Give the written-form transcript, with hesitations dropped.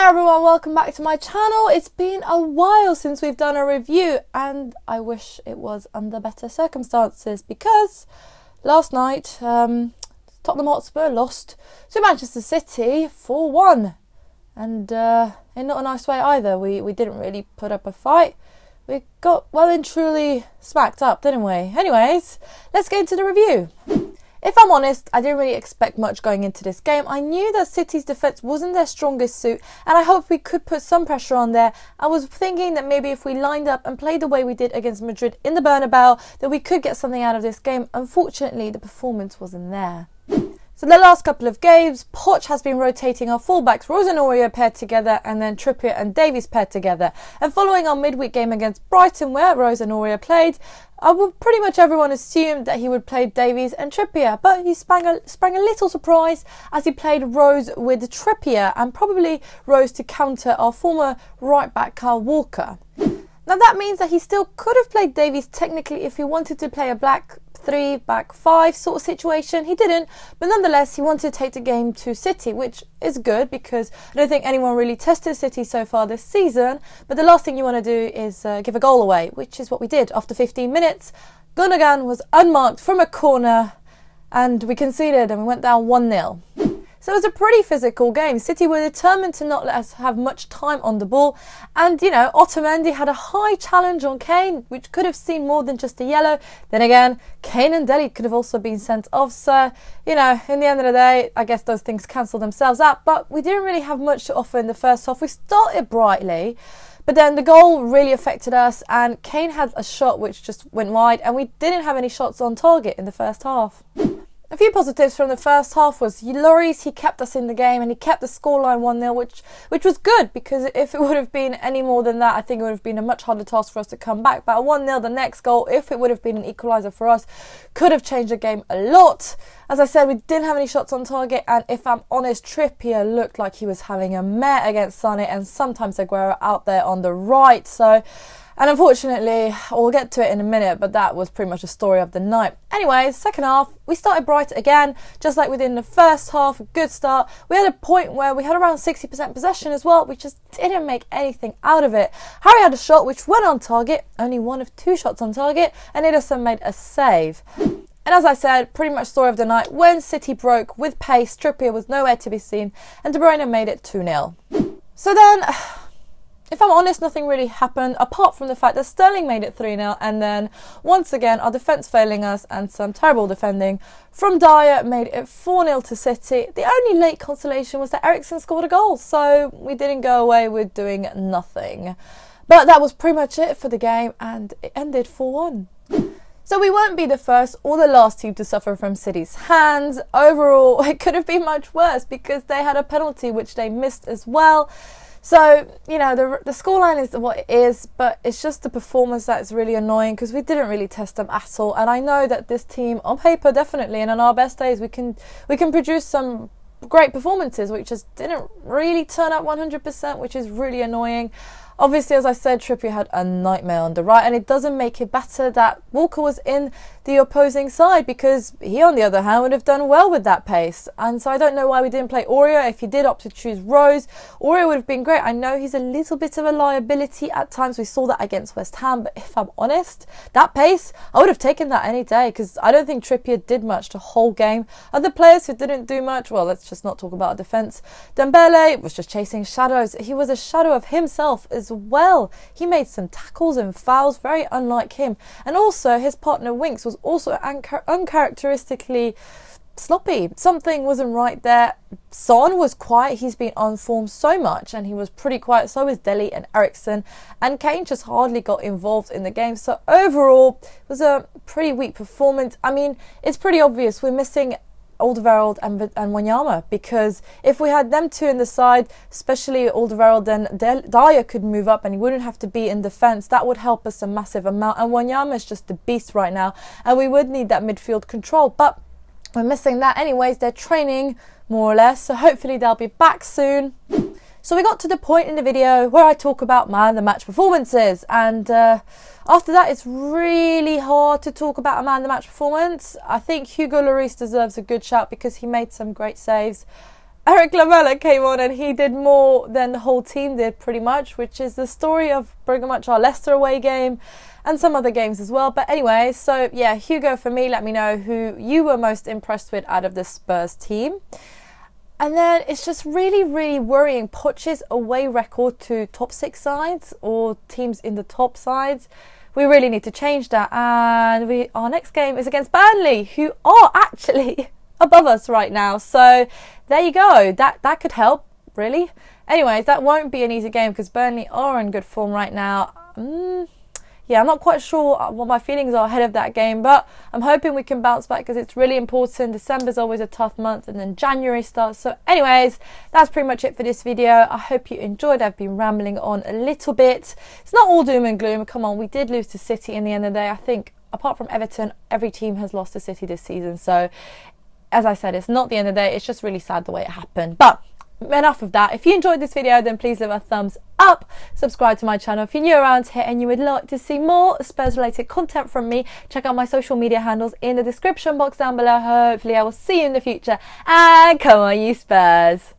Hi everyone, welcome back to my channel. It's been a while since we've done a review and I wish it was under better circumstances because last night Tottenham Hotspur lost to Manchester City 4-1 and in not a nice way either. We didn't really put up a fight. We got well and truly smacked up, didn't we? Anyways, let's get into the review. If I'm honest, I didn't really expect much going into this game. I knew that City's defence wasn't their strongest suit and I hoped we could put some pressure on there. I was thinking that maybe if we lined up and played the way we did against Madrid in the Bernabeu, that we could get something out of this game. Unfortunately, the performance wasn't there. So the last couple of games, Poch has been rotating our fullbacks, Rose and Aurier paired together and then Trippier and Davies paired together. And following our midweek game against Brighton where Rose and Aurier played, pretty much everyone assumed that he would play Davies and Trippier, but he sprang a little surprise as he played Rose with Trippier and probably Rose to counter our former right back Kyle Walker. Now that means that he still could have played Davies technically if he wanted to play a back 3, back 5 sort of situation. He didn't, but nonetheless he wanted to take the game to City, which is good because I don't think anyone really tested City so far this season. But the last thing you want to do is give a goal away, which is what we did. After 15 minutes, Gundogan was unmarked from a corner and we conceded and we went down 1-0. So it was a pretty physical game. City were determined to not let us have much time on the ball. And, you know, Otamendi had a high challenge on Kane, which could have seen more than just a yellow. Then again, Kane and Dele could have also been sent off. So, you know, in the end of the day, I guess those things cancel themselves out. But we didn't really have much to offer in the first half. We started brightly, but then the goal really affected us. And Kane had a shot which just went wide. And we didn't have any shots on target in the first half. A few positives from the first half was Lloris. He kept us in the game and he kept the scoreline 1-0, which was good because if it would have been any more than that, I think it would have been a much harder task for us to come back. But 1-0, the next goal, if it would have been an equaliser for us, could have changed the game a lot. As I said, we didn't have any shots on target, and if I'm honest, Trippier looked like he was having a mare against Sané and sometimes Aguero out there on the right. And unfortunately, we'll get to it in a minute, but that was pretty much the story of the night. Anyways, second half, we started bright again, just like within the first half, a good start. We had a point where we had around 60% possession as well. We just didn't make anything out of it. Harry had a shot which went on target, only one of 2 shots on target, and Ederson made a save. And as I said, pretty much story of the night, when City broke with pace, Trippier was nowhere to be seen, and De Bruyne made it 2-0. So then, if I'm honest, nothing really happened apart from the fact that Sterling made it 3-0 and then once again our defence failing us and some terrible defending from Dyer made it 4-0 to City. The only late consolation was that Eriksen scored a goal, so we didn't go away with doing nothing. But that was pretty much it for the game and it ended 4-1. So we won't be the first or the last team to suffer from City's hands. Overall, it could have been much worse because they had a penalty which they missed as well. So, you know, the scoreline is what it is, but it's just the performance that's really annoying because we didn't really test them at all. And I know that this team, on paper, definitely, and on our best days, we can produce some great performances, which just didn't really turn up 100%, which is really annoying. Obviously, as I said, Trippier had a nightmare on the right, and it doesn't make it better that Walker was in the opposing side because he, on the other hand, would have done well with that pace. And so I don't know why we didn't play Aurier. If he did opt to choose Rose, Aurier would have been great. I know he's a little bit of a liability at times. We saw that against West Ham, but if I'm honest, that pace, I would have taken that any day because I don't think Trippier did much the whole game. Other players who didn't do much, well, let's just not talk about our defence. Dembele was just chasing shadows. He was a shadow of himself as well. He made some tackles and fouls, very unlike him. And also, his partner Winks was also uncharacteristically sloppy. Something wasn't right there. Son was quiet. He's been on form so much and he was pretty quiet. So was Dele and Eriksen. And Kane just hardly got involved in the game. So overall, it was a pretty weak performance. I mean, it's pretty obvious we're missing Alderweireld and Wanyama because if we had them 2 in the side, especially Alderweireld, then Dyer could move up and he wouldn't have to be in defence. That would help us a massive amount. And Wanyama is just a beast right now and we would need that midfield control. But we're missing that anyways. They're training more or less, so hopefully they'll be back soon. So we got to the point in the video where I talk about man of the match performances, and after that it's really hard to talk about a man of the match performance. I think Hugo Lloris deserves a good shout because he made some great saves. Eric Lamela came on and he did more than the whole team did pretty much, which is the story of pretty much our Leicester away game and some other games as well. But anyway, so yeah, Hugo for me. Let me know who you were most impressed with out of the Spurs team. And then it's just really, really worrying Poch's away record to top 6 sides or teams in the top sides. We really need to change that. And our next game is against Burnley, who are actually above us right now. So there you go. That could help, really. Anyways, that won't be an easy game because Burnley are in good form right now. Yeah, I'm not quite sure what my feelings are ahead of that game, but I'm hoping we can bounce back because it's really important. December's always a tough month and then January starts. So anyways, that's pretty much it for this video. I hope you enjoyed. I've been rambling on a little bit. It's not all doom and gloom. Come on, we did lose to City in the end of the day. I think apart from Everton, every team has lost to City this season. So as I said, it's not the end of the day. It's just really sad the way it happened. But enough of that. If you enjoyed this video, then please leave a thumbs up, subscribe to my channel if you're new around here and you would like to see more Spurs related content from me. Check out my social media handles in the description box down below. Hopefully I will see you in the future, and come on you Spurs.